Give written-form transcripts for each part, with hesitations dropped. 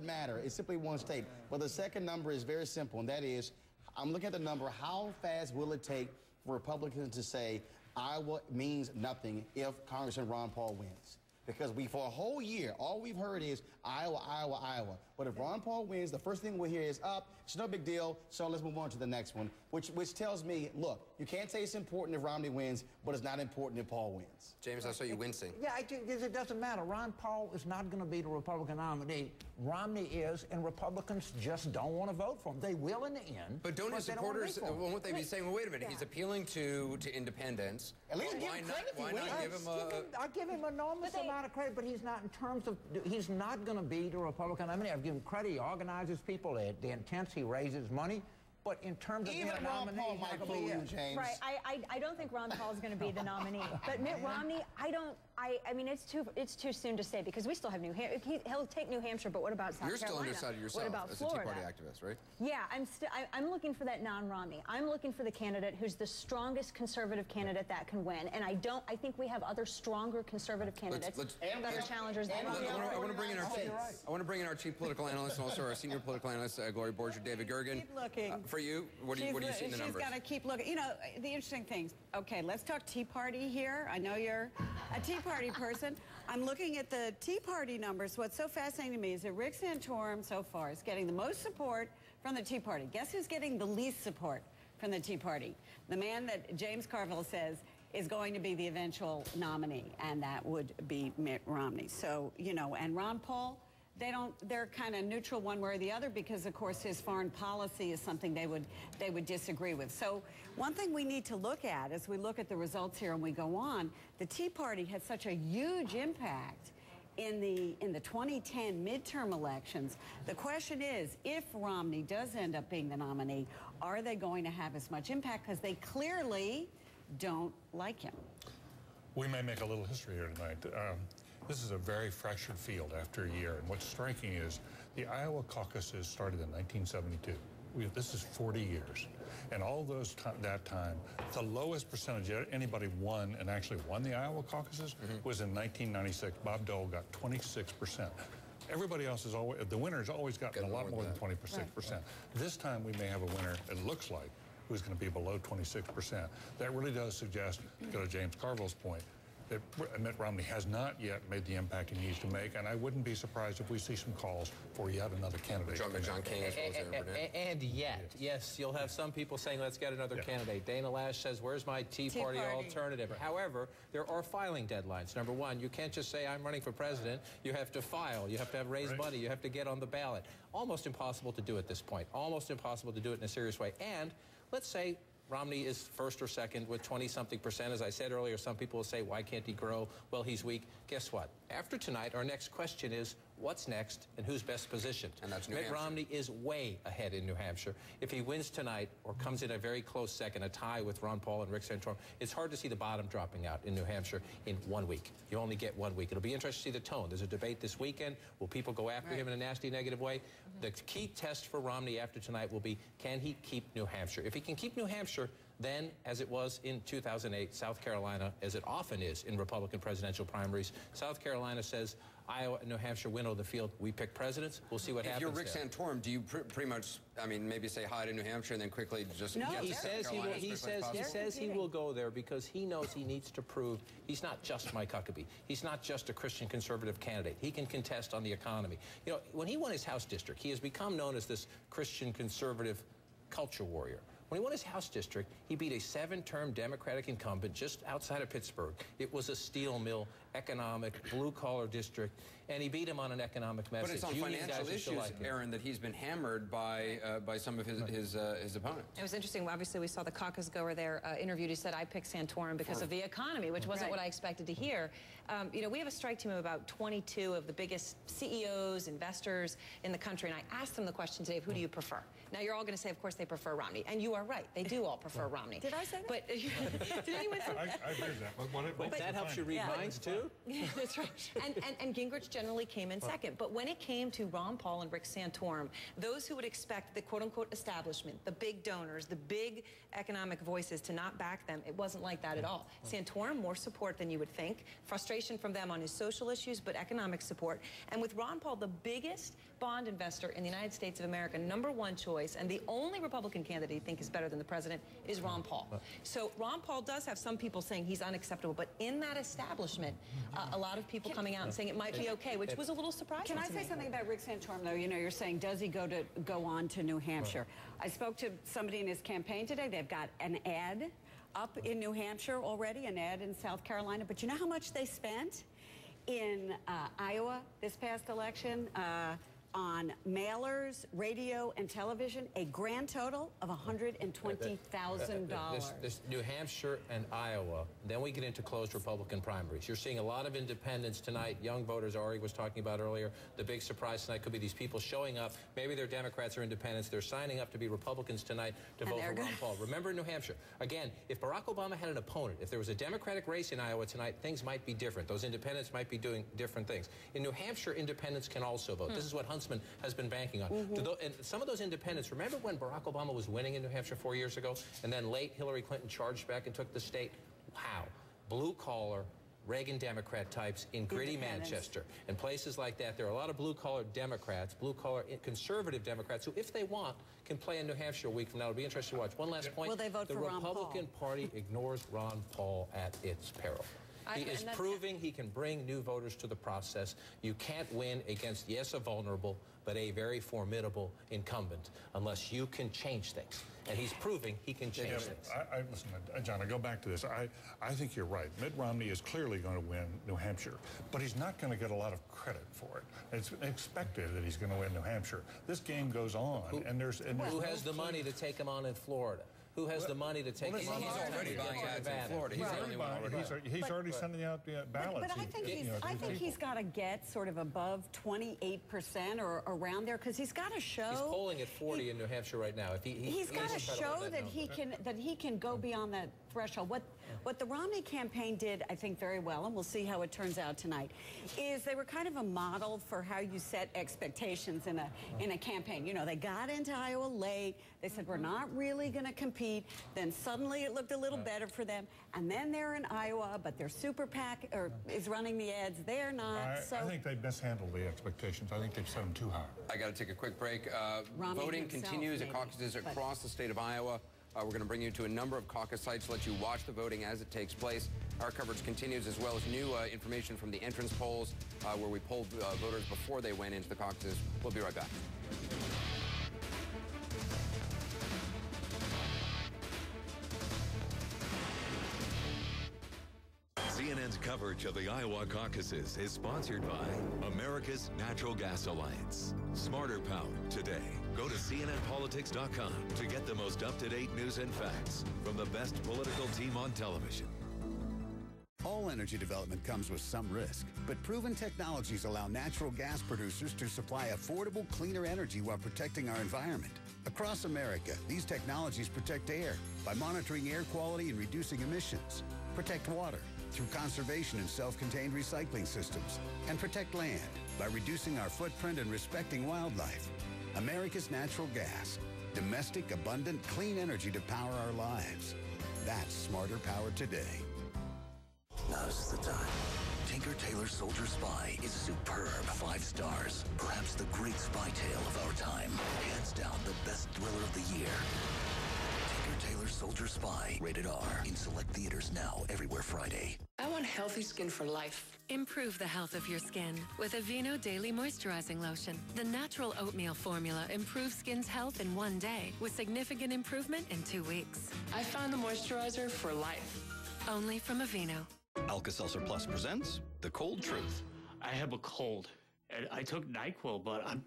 matter. It's simply one state. But the second number is very simple, and that is, I'm looking at the number, how fast will it take for Republicans to say Iowa means nothing if Congressman Ron Paul wins? Because for a whole year, all we've heard is Iowa, Iowa, Iowa. But if Ron Paul wins, the first thing we'll hear is, it's no big deal, so let's move on to the next one, which tells me, look, you can't say it's important if Romney wins, but it's not important if Paul wins. James, I saw you wincing. Yeah, it doesn't matter. Ron Paul is not going to be the Republican nominee. Romney is, and Republicans just don't want to vote for him. They will in the end. But don't his supporters, won't they be saying, well, wait a minute, he's appealing to independents. At least give him credit. Why not give him a... I give him enormous amount of credit, but he's not in terms of, he's not going to be the Republican nominee. I give him credit. He organizes people, the intents, he raises money. But in terms of even Ron Paul might fool you, James. Right. I don't think Ron Paul is going to be the nominee. But Mitt Romney, I mean, it's too soon to say, because we still have New Hampshire. He'll take New Hampshire, but what about South Carolina? You're still undecided yourself. What about as Florida? a Tea Party activist, right? Yeah, I'm looking for that non-Romney. I'm looking for the candidate who's the strongest conservative candidate that can win. And I think we have other stronger conservative candidates that are challengers than Romney. I want to bring in our chief political analyst and also our senior political analyst, Gloria Borger, David Gergen. Keep looking. For you, what do you see in the numbers? She's got to keep looking. You know, the interesting things. Okay, let's talk Tea Party here. I know you're a Tea Party person. I'm looking at the Tea Party numbers. What's so fascinating to me is that Rick Santorum so far is getting the most support from the Tea Party. Guess who's getting the least support from the Tea Party? The man that James Carville says is going to be the eventual nominee, and that would be Mitt Romney. So, you know, and Ron Paul, they're kind of neutral one way or the other, because of course his foreign policy is something they would disagree with. So one thing we need to look at as we look at the results here and we go on, the Tea Party had such a huge impact in the 2010 midterm elections. The question is, if Romney does end up being the nominee, are they going to have as much impact? Because they clearly don't like him. We may make a little history here tonight. This is a very fractured field after a year, and what's striking is the Iowa caucuses started in 1972. This is 40 years, and all those that time, the lowest percentage anybody won and actually won the Iowa caucuses was in 1996. Bob Dole got 26%. Everybody else is always, the winner's always gotten a lot more than 26%. Right. This time we may have a winner, it looks like, who's going to be below 26%. That really does suggest, to go to James Carville's point, that Mitt Romney has not yet made the impact he needs to make, and I wouldn't be surprised if we see some calls for yet another candidate. John King as well as And yet, yes, you'll have some people saying, let's get another candidate. Dana Lash says, where's my Tea Party alternative? Right. However, there are filing deadlines. Number one, you can't just say, I'm running for president. You have to file. You have to have raised money. You have to get on the ballot. Almost impossible to do at this point. Almost impossible to do it in a serious way. And let's say Romney is first or second with 20-something%. As I said earlier, some people will say, why can't he grow? Well, he's weak. Guess what? After tonight, our next question is, what's next and who's best positioned? And that's New Mitt Hampshire. Romney is way ahead in New Hampshire. If he wins tonight or comes in a very close second, a tie with Ron Paul and Rick Santorum, it's hard to see the bottom dropping out in New Hampshire in 1 week. You only get 1 week. It'll be interesting to see the tone. There's a debate this weekend. Will people go after him in a nasty, negative way? The key test for Romney after tonight will be, can he keep New Hampshire? If he can keep New Hampshire, then, as it was in 2008, South Carolina, as it often is in Republican presidential primaries, South Carolina says Iowa and New Hampshire win over the field. We pick presidents. We'll see what happens. If you're Rick Santorum, do you pretty much, I mean, maybe say hi to New Hampshire and then quickly just... No, he says he will go there because he knows he needs to prove he's not just Mike Huckabee. He's not just a Christian conservative candidate. He can contest on the economy. You know, when he won his House district, he has become known as this Christian conservative culture warrior. When he won his House district, he beat a 7-term Democratic incumbent just outside of Pittsburgh. It was a steel mill, economic, blue-collar district, and he beat him on an economic message. But it's on financial issues, Aaron, that he's been hammered by some of his opponents. It was interesting. Obviously, we saw the caucus goer there interviewed. He said, I picked Santorum because of the economy, which wasn't what I expected to hear. You know, we have a strike team of about 22 of the biggest CEOs, investors in the country, and I asked them the question today of who do you prefer? Now, you're all going to say, of course, they prefer Romney, and you are are right. They do all prefer Romney. Did I say that? But did anyone say I heard that. But that helps you read minds, too? That's right. And Gingrich generally came in second. But when it came to Ron Paul and Rick Santorum, those who would expect the quote-unquote establishment, the big donors, the big economic voices to not back them, it wasn't like that at all. Santorum, more support than you would think. Frustration from them on his social issues, but economic support. And with Ron Paul, the biggest bond investor in the United States of America, #1 choice, and the only Republican candidate you think is better than the president is Ron Paul. So Ron Paul does have some people saying he's unacceptable, but in that establishment, a lot of people coming out and saying it might be okay, which was a little surprising. Can I say something about Rick Santorum, though? You know, you're saying, does he go on to New Hampshire? I spoke to somebody in his campaign today. They've got an ad up in New Hampshire already, an ad in South Carolina. But you know how much they spent in Iowa this past election on mailers, radio, and television? A grand total of $120,000. This New Hampshire and Iowa, then we get into closed Republican primaries. You're seeing a lot of independents tonight, young voters Ari was talking about earlier. The big surprise tonight could be these people showing up. Maybe they're Democrats or independents. They're signing up to be Republicans tonight to vote for Ron Paul. Remember in New Hampshire, again, if Barack Obama had an opponent, if there was a Democratic race in Iowa tonight, things might be different. Those independents might be doing different things. In New Hampshire, independents can also vote. This is what Huntsman has been banking on. And some of those independents, remember when Barack Obama was winning in New Hampshire 4 years ago, and then late Hillary Clinton charged back and took the state? Wow. Blue-collar, Reagan Democrat types in gritty Manchester and places like that. There are a lot of blue-collar Democrats, blue-collar conservative Democrats who, if they want, can play in New Hampshire a week from now. It'll be interesting to watch. One last point. Will they vote the for Ron Paul? Republican Party ignores Ron Paul at its peril. He is proving he can bring new voters to the process. You can't win against, yes, a vulnerable, but a very formidable incumbent unless you can change things. And he's proving he can change things. Listen, John, I go back to this. I think you're right. Mitt Romney is clearly going to win New Hampshire, but he's not going to get a lot of credit for it. It's expected that he's going to win New Hampshire. This game goes on, who has the money to take him on in Florida? Who has the money to take him on? He's already buying ads in Florida. He's the only one already. He's already sending out ballots. But I think he's got to get sort of above 28% or around there, because he's got to show. He's polling at 40 in New Hampshire right now. He's got to show that he can go beyond that threshold. What the Romney campaign did, I think, very well, and we'll see how it turns out tonight, is they were kind of a model for how you set expectations in a campaign. You know, they got into Iowa late. They said, we're not really going to compete. Then suddenly it looked a little better for them. And then they're in Iowa, but their super PAC is running the ads. They're not. I think they mishandled the expectations. I think they've set them too high. I got to take a quick break. Voting continues at caucuses across the state of Iowa. We're going to bring you to a number of caucus sites to let you watch the voting as it takes place. Our coverage continues, as well as new information from the entrance polls where we polled voters before they went into the caucuses. We'll be right back. CNN's coverage of the Iowa caucuses is sponsored by America's Natural Gas Alliance. Smarter power today. Go to CNNPolitics.com to get the most up-to-date news and facts from the best political team on television. All energy development comes with some risk, but proven technologies allow natural gas producers to supply affordable, cleaner energy while protecting our environment. Across America, these technologies protect air by monitoring air quality and reducing emissions, protect water through conservation and self-contained recycling systems, and protect land by reducing our footprint and respecting wildlife. America's Natural Gas. Domestic, abundant, clean energy to power our lives. That's smarter power today. Now's the time. Tinker Tailor Soldier Spy is superb. 5 stars. Perhaps the great spy tale of our time. Hands down the best thriller of the year. Tinker Tailor Soldier Spy. Rated R. In select theaters now, everywhere Friday. I want healthy skin for life. Improve the health of your skin with Aveeno Daily Moisturizing Lotion. The natural oatmeal formula improves skin's health in 1 day with significant improvement in 2 weeks. I found the moisturizer for life. Only from Aveeno. Alka-Seltzer Plus presents The Cold Truth. I have a cold, and I took NyQuil, but I'm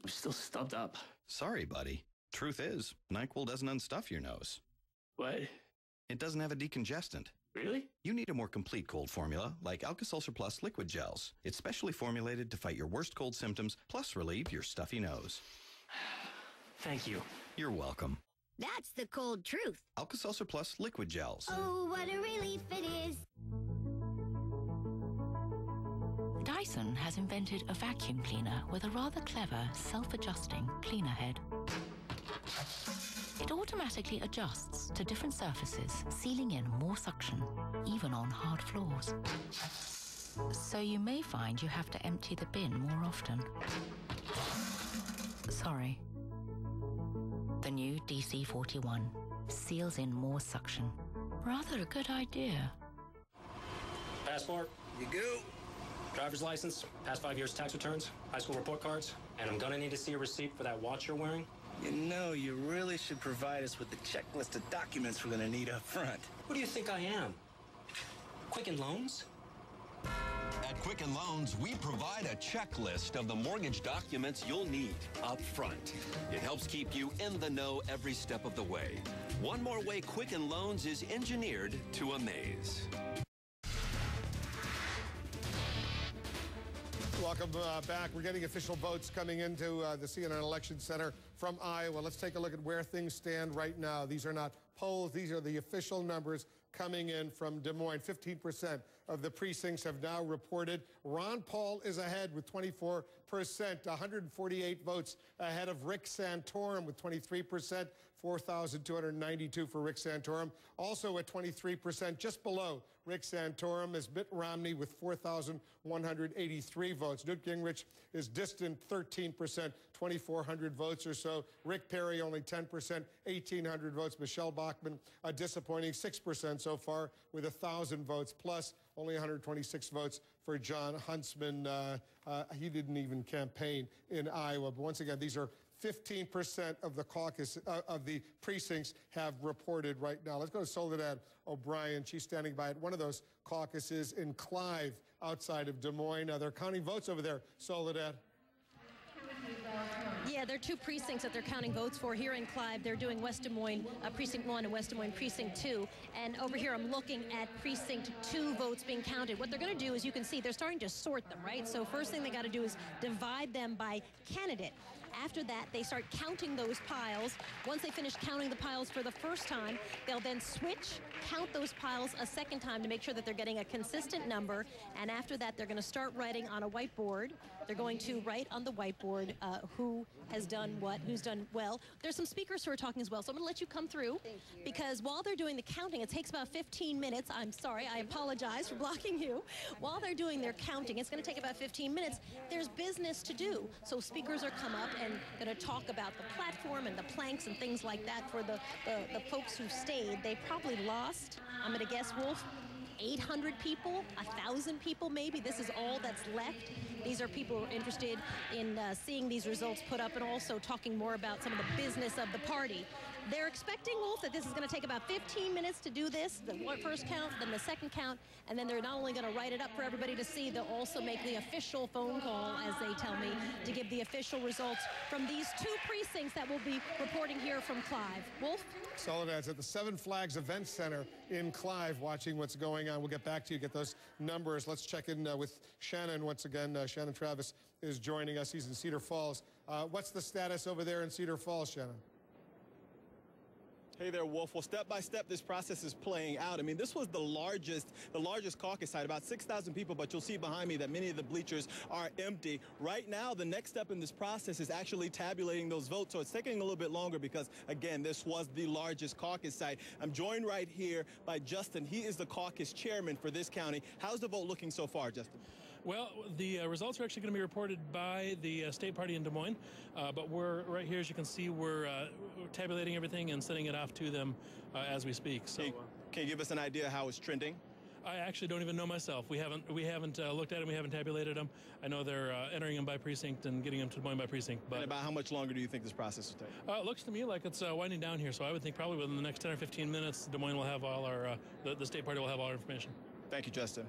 still stuffed up. Sorry, buddy. Truth is, NyQuil doesn't unstuff your nose. What? It doesn't have a decongestant. Really? You need a more complete cold formula, like Alka-Seltzer Plus liquid gels. It's specially formulated to fight your worst cold symptoms, plus relieve your stuffy nose. Thank you. You're welcome. That's the cold truth. Alka-Seltzer Plus liquid gels. Oh, what a relief it is. Dyson has invented a vacuum cleaner with a rather clever, self-adjusting cleaner head. It automatically adjusts to different surfaces, sealing in more suction, even on hard floors. So you may find you have to empty the bin more often. Sorry. The new DC-41 seals in more suction. Rather a good idea. Passport. You go. Driver's license, past 5 years tax returns, high school report cards, and I'm gonna need to see a receipt for that watch you're wearing. You know, you really should provide us with the checklist of documents we're gonna need up front. Who do you think I am? Quicken Loans? At Quicken Loans, we provide a checklist of the mortgage documents you'll need up front. It helps keep you in the know every step of the way. One more way Quicken Loans is engineered to amaze. Welcome back. We're getting official votes coming into the CNN Election Center from Iowa. Let's take a look at where things stand right now. These are not polls. These are the official numbers coming in from Des Moines. 15% of the precincts have now reported. Ron Paul is ahead with 24%, 148 votes ahead of Rick Santorum with 23%, 4,292 for Rick Santorum. Also at 23%, just below Rick Santorum is Mitt Romney with 4,183 votes. Newt Gingrich is distant 13%, 2,400 votes or so. Rick Perry only 10%, 1,800 votes. Michelle Bachmann a disappointing 6% so far with 1,000 votes, plus only 126 votes for John Huntsman. He didn't even campaign in Iowa. But once again, these are 15% of the caucus, of the precincts have reported right now. Let's go to Soledad O'Brien. She's standing by at one of those caucuses in Clive outside of Des Moines. They're counting votes over there, Soledad. Yeah, there are two precincts that they're counting votes for here in Clive. They're doing West Des Moines Precinct 1 and West Des Moines Precinct 2. And over here, I'm looking at Precinct 2 votes being counted. What they're going to do is, you can see, they're starting to sort them, right? So first thing they got to do is divide them by candidate. After that, they start counting those piles. Once they finish counting the piles for the first time, they'll then switch, count those piles a second time to make sure that they're getting a consistent number. And after that, they're going to start writing on a whiteboard. They're going to write on the whiteboard who has done what, who's done well. There's some speakers who are talking as well, so I'm going to let you come through, because while they're doing the counting, it takes about 15 minutes. I'm sorry, I apologize for blocking you. While they're doing their counting, it's going to take about 15 minutes. There's business to do, so speakers are come up and going to talk about the platform and the planks and things like that for the folks who stayed. They probably lost, I'm going to guess, Wolf, 800 people, 1,000 people maybe. This is all that's left. These are people who are interested in seeing these results put up and also talking more about some of the business of the party. They're expecting, Wolf, that this is going to take about 15 minutes to do this, the first count, then the second count, and then they're not only going to write it up for everybody to see, they'll also make the official phone call, as they tell me, to give the official results from these two precincts that will be reporting here from Clive. Wolf? Soledad's at the Seven Flags Event Center in Clive, watching what's going on. We'll get back to you, get those numbers. Let's check in with Shannon once again. Shannon Travis is joining us. He's in Cedar Falls. What's the status over there in Cedar Falls, Shannon? Hey there, Wolf. Well, step by step, this process is playing out. I mean, this was the largest caucus site, about 6,000 people, but you'll see behind me that many of the bleachers are empty. Right now, the next step in this process is actually tabulating those votes, so it's taking a little bit longer because, again, this was the largest caucus site. I'm joined right here by Justin. He is the caucus chairman for this county. How's the vote looking so far, Justin? Well, the results are actually going to be reported by the state party in Des Moines, but we're right here, as you can see, we're tabulating everything and sending it off to them as we speak. So, can you give us an idea how it's trending? I actually don't even know myself. We haven't looked at them. We haven't tabulated them. I know they're entering them by precinct and getting them to Des Moines by precinct. But and about how much longer do you think this process will take? It looks to me like it's winding down here. So I would think probably within the next 10 or 15 minutes, Des Moines will have all our the state party will have all our information. Thank you, Justin.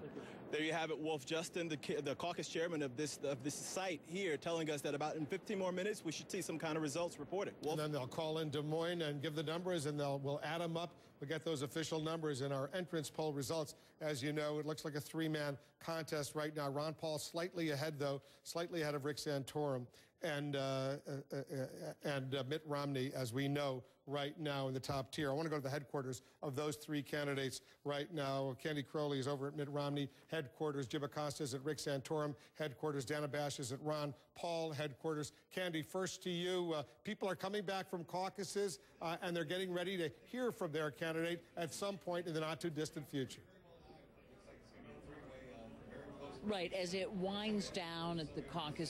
There you have it, Wolf. Justin, the caucus chairman of this site here, telling us that about in 15 more minutes we should see some kind of results reported. Wolf? And then they'll call in Des Moines and give the numbers, and we'll add them up, We'll get those official numbers and our entrance poll results. As you know, it looks like a three-man contest right now. Ron Paul slightly ahead, though, slightly ahead of Rick Santorum and Mitt Romney, as we know, right now in the top tier. I want to go to the headquarters of those three candidates right now. Candy Crowley is over at Mitt Romney headquarters. Jim Acosta is at Rick Santorum headquarters. Dana Bash is at Ron Paul headquarters. Candy, first to you. People are coming back from caucuses, and they're getting ready to hear from their candidate at some point in the not-too-distant future. Right, as it winds down at the caucus